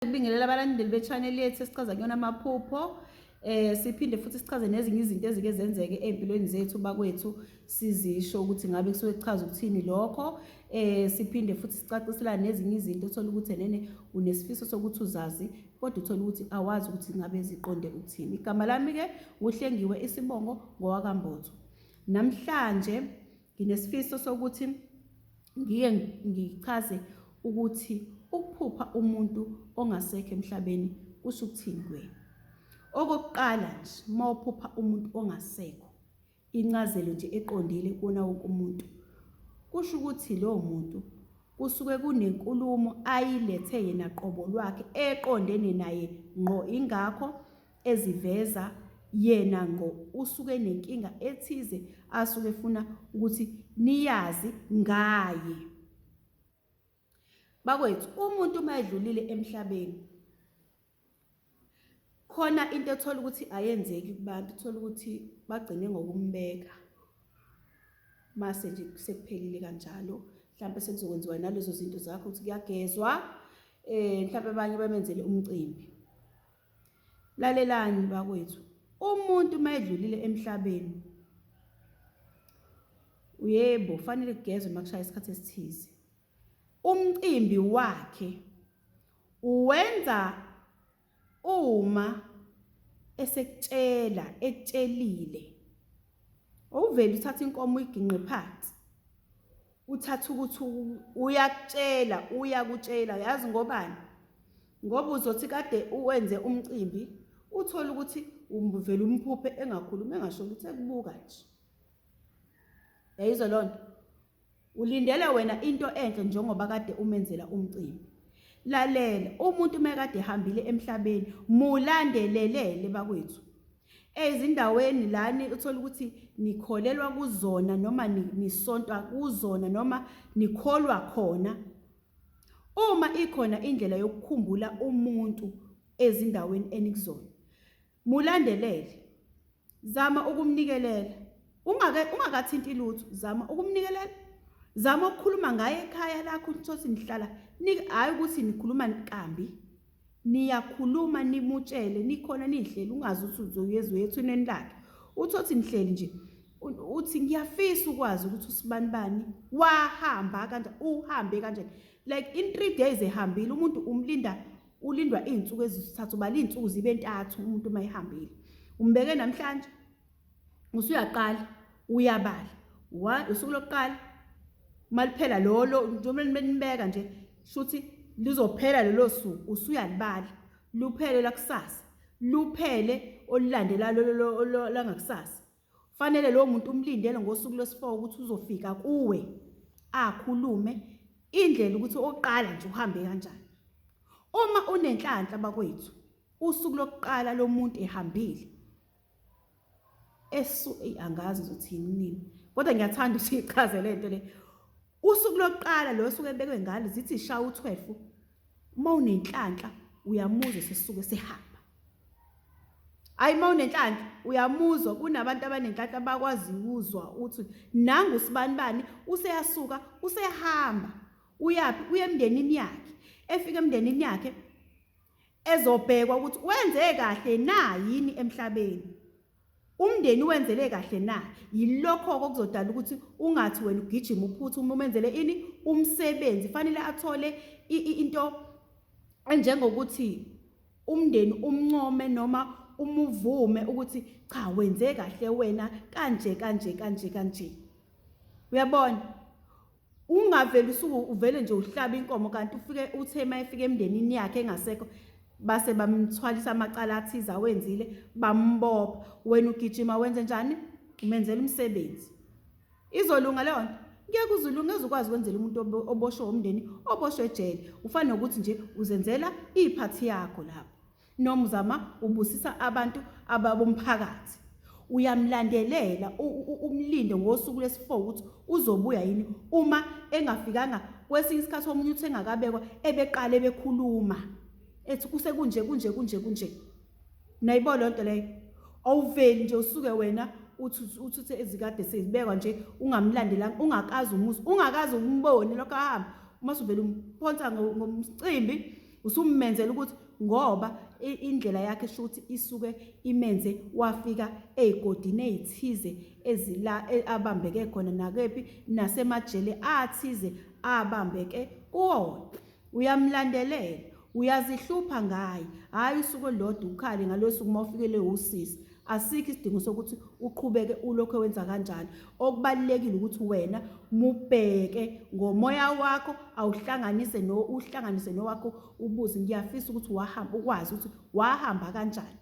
Bingelela abalandeli be-channel yethu esichaza kuyona amaphupho. Siphinde futhi sichaze nezinye izinto ezike zenzeke empilweni zethu bakwethu sizisho ukuthi ngabe kusuke kuchaza ukuthini lokho. Siphinde futhi sicaciselana nezinye izinto uthola ukuthi enene unesifiso sokuthi uzazi kodwa uthola ukuthi awazi ukuthi ngabe ziqonde ukuthini. Igama lami ke uHlengiwe Isibongo ngowakambotho. Namhlanje nginesifiso sokuthi ngichaze ukuthi ukuphupha umuntu ongasekho emhlabeni kusho ukuthini kuwe. Okokuqala nje mawuphupha umuntu ongasekho incazelo nje eqondile kuona wonke umuntu kusho ukuthi lo muntu kusuke kunenkulumo ayilethe yena qobo lwakhe eqondene naye ngqo, ingakho eziveza yena ngqo usuke nenkinga ethize asuke efuna ukuthi niyazi ngaye. Bakwethu umuntu mayedlulile emhlabeni khona into ethola ukuthi ayenzeki kubantu, uthola ukuthi bagcine ngokumbeka mase nje sekuphelile kanjalo. Mhlawumbe sekuzokwenziwa nalezo zinto zakho ukuthi kuyagezwa, mhlawumbe abanye bamenzele umcimbi. Lalelani bakwethu, umuntu mayedlulile emhlabeni uyebo fanele kugezwe makushaya isikhathi esithize. Umcimbi wakhe uwenza uma ekutshelile. Uvela uthatha inkomo uyiginqe phansi, uthatha ukuthi uyakutshela, yazi ngobani? Ngoba uzothi kade uwenze umcimbi uthola ukuthi uvela umphuphe engakhuluma engasho ukuthi ekubuka nje. Yayizwa lonto? Ulindele wena into enhle njengoba kade umenzela umcimbi. Lalela, umuntu mekade ehambile emhlabeni mulandelelele bakwethu. Ezindaweni lani uthola ukuthi nikholelwa kuzona noma nisontwa kuzona noma nikholwa khona. Uma ikhona indlela yokukhumbula umuntu ezindaweni enikuzona, mulandelele. Zama ukumnikelela. Ungakathinti lutho, zama ukumnikelela. Zama ukukhuluma ngaye ekhaya lakho ukuthi nihlala hayi ukuthi nikhuluma kambi. Niyakhuluma nimutshele nikhona nihleli ungazi ukuthi uzoyezwe ethuneni lakhe. Uthothi nihleli nje uthi ngiyafisa ukwazi ukuthi usibanibani wahamba kanjani, uhambe kanjani. Like in 3 days ehambile umuntu ulindwa izinsuku ezisithathu, bala izinsuku zibe 3 umuntu mayihambile. Umbeke namhlanje usuyaqala uyabala. Usuku lokuqala maliphela lolo njengoba nibeka nje shuthi lizophela lelo suku usuyalibala. Luphele lakusasa, luphele olulandela lo langakusasa. Fanele lo muntu umlindele ngosuku lwesi4 ukuthi uzofika kuwe akhulume indlela ukuthi oqala nje uhambe kanjani. Uma unenhlanhla bakwethu usuku lokuqala lo muntu ehambile angazi uzothini nini kodwa ngiyathanda ukuthi ichaze lento le. Usuku lokuqala lo suke ebekwe ngalo zithi shaya u12 uma unenhlanhla uyamuzwa sesisuke sehamba. Hayi uma unenhlanhla uyamuzwa, kunabantu abanenhlanhla abakwazi ukuzwa uthi nangu usibanibani useyasuka usehamba. Uyapi? Uye emndenini yakhe. Efika emndenini yakhe ezobhekwa ukuthi wenze kahle na yini emhlabeni. Umndeni wenzele kahle na? Yilokho okuzodala ukuthi ungathi wena ugijima uphutha uma umenzele ini umsebenzi. Fanele athole into enjengokuthi umndeni umncome noma umuvume ukuthi cha wenze kahle wena kanje. Uyabona? Ungaveli usuku uvele nje uhlaba inkomo kanti ufike uthema efike emndenini yakhe engasekho base bamthwalisa amacala athiza wenzile bambopha. Wena ugijima wenze njani? Umenzela umsebenzi. Izolunga leyo nto? Ngeke uzulunga ezokwazi ukwenzela umuntu oboshwe umndeni oboshwe ejele. Ufana nokuthi nje uzenzela iphathi yakho lapho. Noma uzama ubusisa abantu ababomphakathi. Uyamlandelela umlinde ngosuku lesi4 ukuthi uzobuya yini. Uma engafikanga kwesinye isikhathi omunye uthe engakabekwa ebeqala ebekhuluma ethi kuse kunje. Nayibona lonto leyo. Awuveli nje usuke wena uthi ezikade sezibekwa nje ungamlandelanga ungakazi umuzi ungakazi umbone lokho ahamba. Uma uvela umphonsa ngomcimbi Usumenzela ukuthi ngoba indlela yakhe shuthi isuke imenze wafika ezigodini ezithize ezila abambeke khona nakephi nasemajele athize abambeke kuwona. Uyamlandelela, uyazihlupha ngaye, hayi usuku lodwa ukhale ngalosuku mawufikele usisi. Asikho isidingo sokuthi uqhubeke ulokho wenza kanjalo. Okubalekile ukuthi wena mubheke ngomoya wakho awuhlanganise uhlanganise nowakho ubuze ngiyafisa ukuthi wahamba ukwazi ukuthi wahamba kanjani.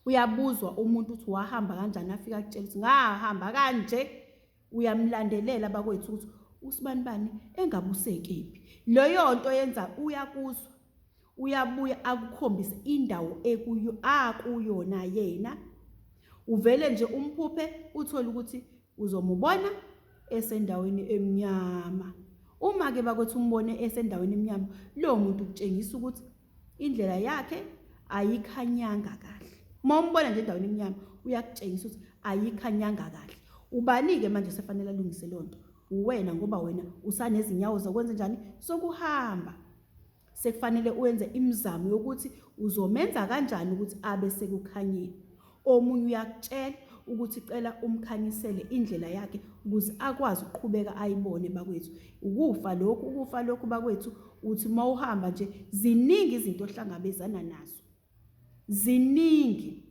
Uyabuzwa umuntu ukuthi wahamba kanjani afika akutshela ukuthi ngahamba kanje. Uyamlandelela bakwethu ukuthi usibanibani engabusekephi. Leyo nto yenza uyakuzwa. Uyabuya akukhombise indawo akuyona yena. Uvele nje umphuphe uthola ukuthi uzomubona esendaweni emnyama. Uma ke bakwethu umbone esendaweni emnyama, lo muntu kutshengisa ukuthi indlela yakhe ayikhanyanga kahle. Uma umbona nje endaweni emnyama uyakutshengisa ukuthi ayikhanyanga kahle. Ubani ke manje sefanele alungise lonto? Uwena, ngoba wena usanezinyawo zokwenza njani sokuhamba. Sekufanele uyenze imizamo yokuthi uzomenza kanjani ukuthi abe sekukhanyeni. Omunye uyakutshela ukuthi cela umkhanyisele indlela yakhe ukuze akwazi ukuqhubeka ayibone bakwethu. Ukufa lokhu bakwethu uthi mawuhamba nje ziningi izinto ohlangabezana nazo. Ziningi.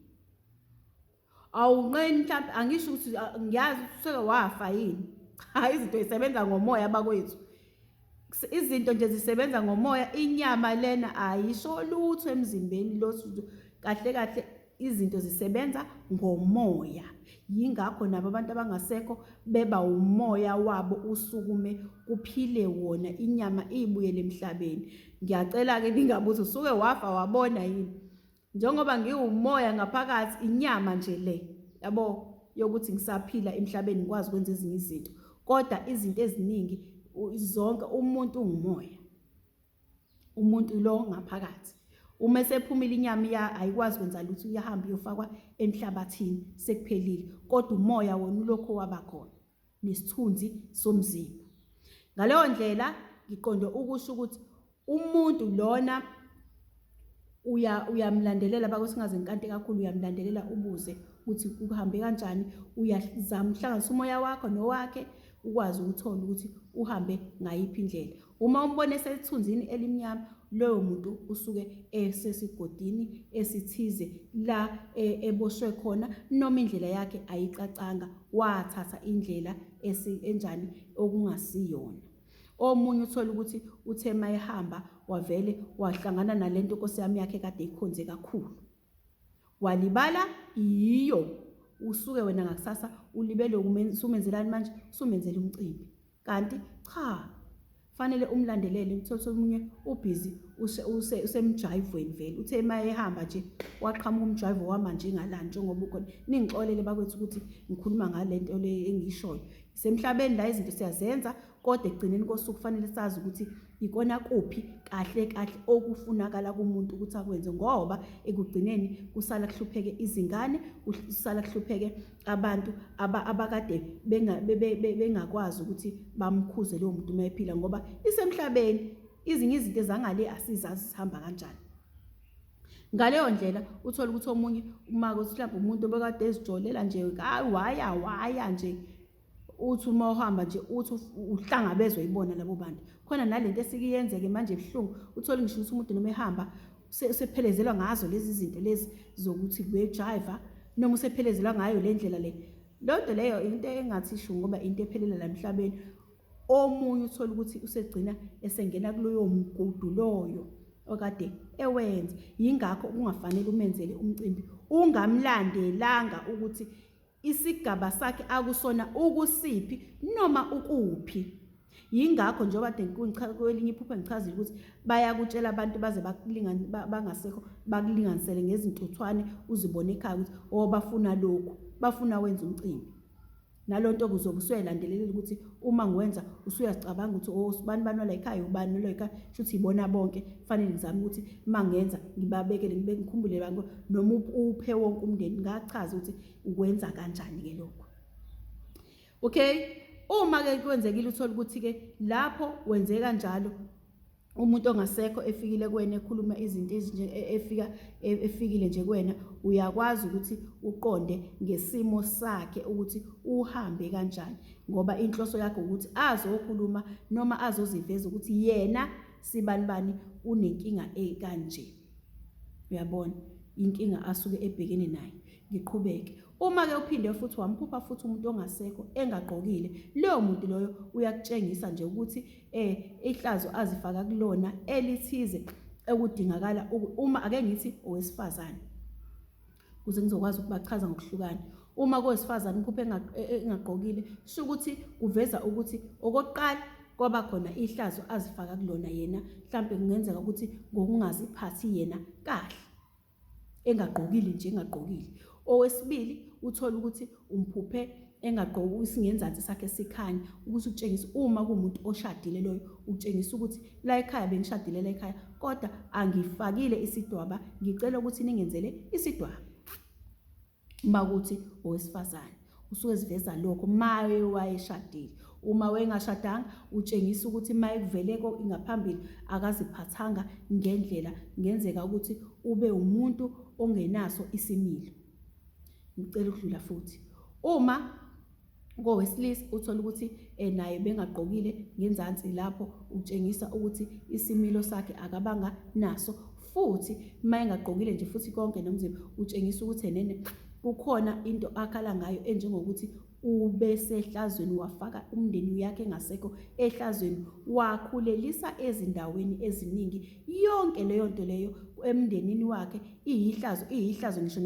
Awunqeni mhlawumbe angisho ukuthi ngiyazi useke wafa yini. Hayi, izinto zisebenza ngomoya bakwethu. Izinto nje zisebenza ngomoya, inyama lena ayisho lutho emzimbeni losuku. Kahle izinto zisebenza ngomoya. Yingakho nabo abantu abangasekho beba umoya wabo usukume kuphile wona, inyama ibuyele emhlabeni. Ngiyacela ke ningabuza usuke wafa wabona yini. Njengoba ngiwumoya ngaphakathi, inyama nje le yabo yokuthi ngisaphila emhlabeni ngikwazi ukwenza ezinye izinto. Kodwa izinto eziningi zonke umuntu ungumoya. Umuntu lo ngaphakathi. Uma sephumile inyama ayikwazi kwenza lutho, uyahamba uyofakwa emhlabathini sekuphelile. Kodwa umoya wona ulokho wabakhona nesithunzi somzimba. Ngaleyo ndlela ngiqonde ukusho ukuthi umuntu lona uyamlandelela bakwesingaze inkante kakhulu, uyamlandelela ubuze ukuthi uhambe kanjani. Uyazama uhlanganisa umoya wakho nowakhe ukwazi ukuthola ukuthi uhambe ngayiphi indlela. Uma umbone esethunzini elimnyama, loyo muntu usuke esesigodini esithize la eboshwe khona, noma indlela yakhe ayicacanga, wathatha indlela enjani okungasiyona. Omunye uthola ukuthi uthe mayehamba wavele wahlangana nalento Nkosi yami yakhe kade ikhonze kakhulu. Walibala iyo. Usuke wena ngakusasa ulibele usumenzelani manje? Usumenzela umcimbi. Kanti cha, fanele umlandelele. Uthola umunye ubhizi usemjayivweni vele. Uthe mayehamba nje waqhamuka umjayivo wama nje ngalana njengoba ukhona. Ningixolele bakwethu ukuthi ngikhuluma ngalento le engishoyo. Semhlabeni la izinto siyazenza, kodwa ekugcineni kosuku kufanele sazi ukuthi ikona kuphi kahle okufunakala kumuntu ukuthi akwenze, ngoba ekugcineni kusala kuhlupheke izingane, kusala kuhlupheke abantu abakade bengakwazi ukuthi bamkhuze lo muntu mayephila, ngoba isemhlabeni izinye izinto ezangale asizazi sihamba kanjani. Ngaleyo ndlela uthola ukuthi omunye uma mhlawumbe umuntu obekade ezijolela nje waya nje, uthi uma uhamba nje uthi uhlangabezwe ibona labo bantu. Khona nalento esikiyenzeke manje ebuhlungu, uthola ngisho ukuthi umuntu noma ehamba usephelezelwa ngazo lezi zinto lezi zokuthi kuyijiva, noma usephelezelwa ngayo le ndlela le. Lonto leyo into engathi isho ngoba into ephelela la emhlabeni. Omunye uthola ukuthi usegcina esengena kuloyo mgudu loyo okade ewenza. Yingakho kungafanele umenzele umcimbi ungamlandelanga ukuthi isigaba sakhe akusona ukusiphi noma ukuphi. Yingakho njengoba kwelinye iphupho ngichazile ukuthi bayakutshela abantu baze bangasekho bakulinganisele ngezintuthwane uzibone ekhaya ukuthi bafuna lokhu, bafuna wenza umcimbi. Nalonto kuzobe usuyalandelela ukuthi uma ngiwenza usuyacabanga ukuthi ubani la ekhaya, ubani la ekhaya, shuthi ibona bonke. Kufanele ngizame ukuthi mangenza ngibabekele ngikhumbule bantu noma uphe wonke umndeni. Ngachaza ukuthi ukwenza kanjani ke lokho. Okay, uma ke kwenzekile uthola ukuthi ke lapho wenze kanjalo umuntu ongasekho efikile kuwena ekhuluma izinto efikile nje kuwena, uyakwazi ukuthi uqonde ngesimo sakhe ukuthi uhambe kanjani, ngoba inhloso yakho ukuthi azokhuluma noma azoziveza ukuthi yena sibanibani unenkinga ekanje. Uyabona inkinga asuke ebhekene nayo. Ngiqhubeke. Uma ke uphinde futhi wamphupha futhi umuntu ongasekho engagqokile, leyo muntu loyo uyakutshengisa nje ukuthi ihlazo azifaka kulona elithize ekudingakala uma ake ngithi owesifazane kuze ngizokwazi ukubachaza ngokuhlukana. Uma kowesifazane uphupha engagqokile sho ukuthi kuveza ukuthi okokuqala kwaba khona ihlazo azifaka kulona yena, mhlambe kungenzeka ukuthi ngokungaziphathi yena kahle, engagqokile nje engagqokile. Owesibili uthola ukuthi umphuphe engagqoki isingenzansi sakhe sikhanya, ukuthi utshengisa uma kumuntu oshadile loyo, utshengisa ukuthi la ekhaya bengishadile la ekhaya kodwa angifakile isidwaba, ngicela ukuthi ningenzele isidwaba. Uma kuthi owesifazane usuke eziveza lokho maye wayeshadile. Uma wengashadanga utshengisa ukuthi maye kuveleko ngaphambili akaziphathanga ngendlela, ngenzeka ukuthi ube umuntu ongenaso isimilo. Ngicela ukudlula futhi. Uma ngowesilisa uthola ukuthi naye bengagqokile ngenzansi, lapho utshengisa ukuthi isimilo sakhe akabanga naso, futhi maye engagqokile nje futhi konke nomzimba utshengisa ukuthi enene kukhona into akhala ngayo enjengokuthi ubesehlazweni, wafaka umndeni yakhe engasekho ehlazweni, wakhulelisa ezindaweni eziningi. Yonke leyo nto leyo emndenini wakhe iyihlazo ngisho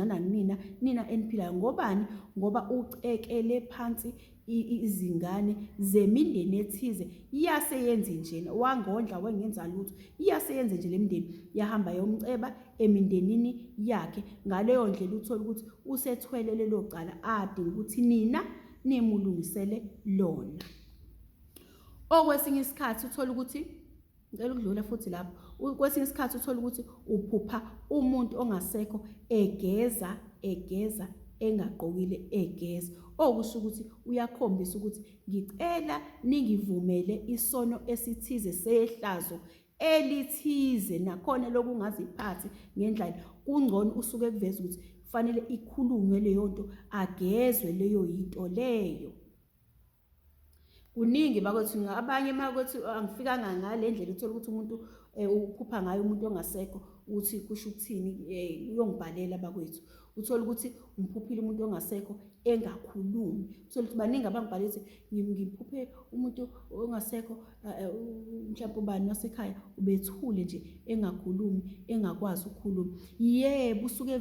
nina eniphilayo. Ngobani? Ngoba ucekele phansi izingane zemindeni ethize, yaseyenze nje, wangondla wengenza lutho, yaseyenze nje lemndeni, yahamba yomceba emindenini yakhe. Ngaleyo ndlela uthola ukuthi usethwele lelo cala adinga ukuthi nina nimulungisele lona. Okwesinye isikhathi uthola ukuthi, ngicela ukudlula futhi lapho, kwesinye isikhathi uthola ukuthi uphupha umuntu ongasekho egeza engagqokile egeza, okusho ukuthi uyakhombisa ukuthi ngicela ningivumele isono esithize sehlazo elithize nakhona lokungaziphathi ngendlela. Kungcono usuke kuveza ukuthi kufanele ikhulunywe leyo nto, agezwe leyo yinto leyo. Kuningi bakwethu, abanye makwethu angifikanga ngale ndlela uthola ukuthi umuntu uphupha ngayo umuntu ongasekho uthi kusho ukuthini, uyongibhalela bakwethu. Uthola ukuthi umphuphile umuntu ongasekho engakhulumi. Uthola ukuthi baningi abangibhalela ukuthi ngiphuphe umuntu ongasekho, mhlawumbe ubani wasekhaya ubethule nje engakhulumi, engakwazi ukukhuluma. Yebo, usuke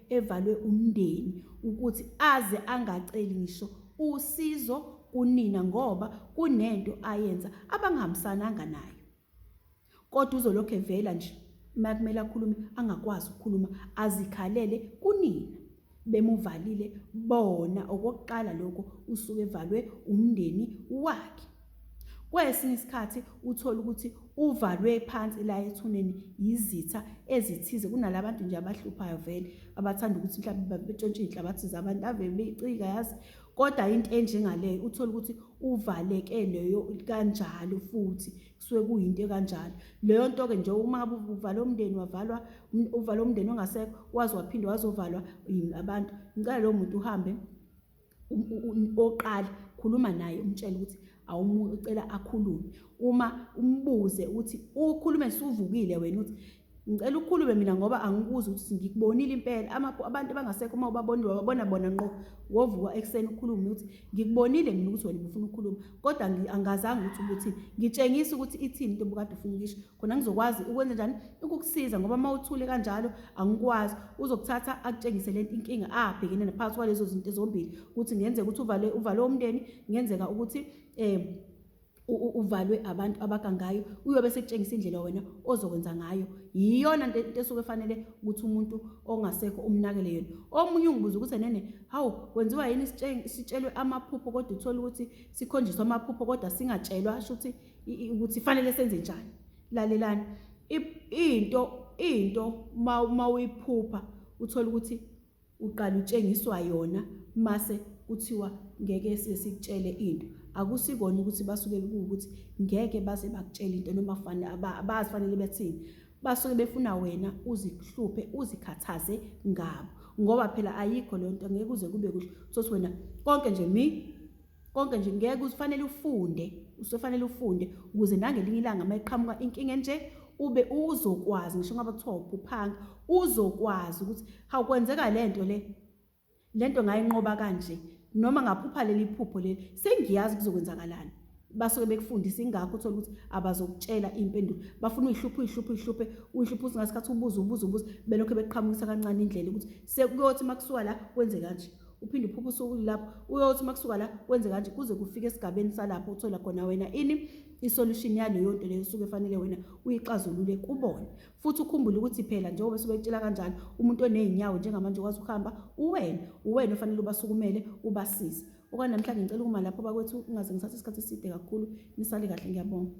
evalwe umndeni ukuthi aze angaceli ngisho usizo kunina, ngoba kunento ayenza abangahambisananga nayo, kodwa uzolokhu evela nje makumele akhulume angakwazi ukukhuluma, azikhalele kunina bemuvalile bona. Okokuqala lokho usuke evalwe umndeni wakhe. Kwesinye isikhathi uthola ukuthi uvalwe phansi la ethuneni izitha ezithize. Kunalabantu nje abahluphayo vele, abathanda ukuthi mhlawumbe betshontshe inhlabathi zabantu ave beyicika, yazi. Kodwa into enjengaleyo uthola ukuthi uvaleke leyo kanjalo, futhi kusuke kuyinto kanjalo. Leyo nto ke nje uma uvala umndeni, uvala umndeni ongasekho, wazi waphinde wazovalwa abantu, ngicela lo muntu uhambe oqala khuluma naye, umtshela ukuthi awumucela akhulume. Uma umbuze ukuthi ukhulume suvukile wena, uthi ngicela ukhulume mina ngoba angikuzi ukuthi ngikubonile impela. Abantu abangasekho uma ubabona bona ngqo, wovuka ekseni ukhulume uthi ngikubonile mina ukuthi wena ufuna ukukhuluma, kodwa angazange ukuthi ngitshengisa ukuthi ithini into obukade ufuna ukisho, khona ngizokwazi ukwenza njani ukukusiza, ngoba uma uthule kanjalo angikwazi. Uzokuthatha akutshengise le inkinga abhekene naphakathi kwalezo zinto zombili, ukuthi ngenzeka ukuthi uvale umndeni, ngenzeka ukuthi uvalwe abantu abagangayo, uyobe sekutshengisa indlela wena ozokwenza ngayo. Yiyona nto esuke efanele ukuthi umuntu ongasekho umnakele yona. Omunye ungibuza ukuthi nene, hawu kwenziwa yini sitshelwe amaphupho kodwa uthola ukuthi sikhonjiswa amaphupho kodwa singatshelwa, sho ukuthi fanele senze njani? Lalelani, into mawuyiphupha uthola ukuthi uqala utshengiswa yona, mase kuthiwa ngeke sikutshele into. akusikona ukuthi basuke ukuthi ngeke baze bakutshela into noma abazifanele bethini. Basuke befuna wena uzihluphe uzikhathaze ngabo, ngoba phela ayikho leyo nto, ngeke kuze kube kuhle sothi wena konke nje ngeke ufanele ufunde ukuze nangelinye ilanga mayiqhamuka inkinga nje ube uzokwazi, ngisho ngabe kuthiwa uphuphanga, uzokwazi ukuthi kwenzeka lento ngayinqoba kanje, noma ngaphupha leli phupho leli sengiyazi kuzokwenzakalani. Basuke bekufundisa ingakho uthola ukuthi abazokutshela impendulo, bafuna uyihluphe usingasikhathi ubuza belokho beqhamukisa kancane indlela ukuthi sekuyothi makusuka la kwenze kanje, uphinde uphuphe usuku lapho uyothi makusuka la kwenze kanje, kuze kufike esigabeni salapho uthola khona wena isolution yaleyo nto leyo usuke fanele wena uyixazulule kubona. Futhi ukhumbule ukuthi phela njengoba besuke betshela kanjalo, umuntu oney'nyawo njengamanje ukwazi ukuhamba uwena ofanele ubasukumele ubasize. Okwanamhlanje ngicela ukuma lapho bakwethu ungaze ngithathe isikhathi eside kakhulu, nisale kahle, ngiyabonga.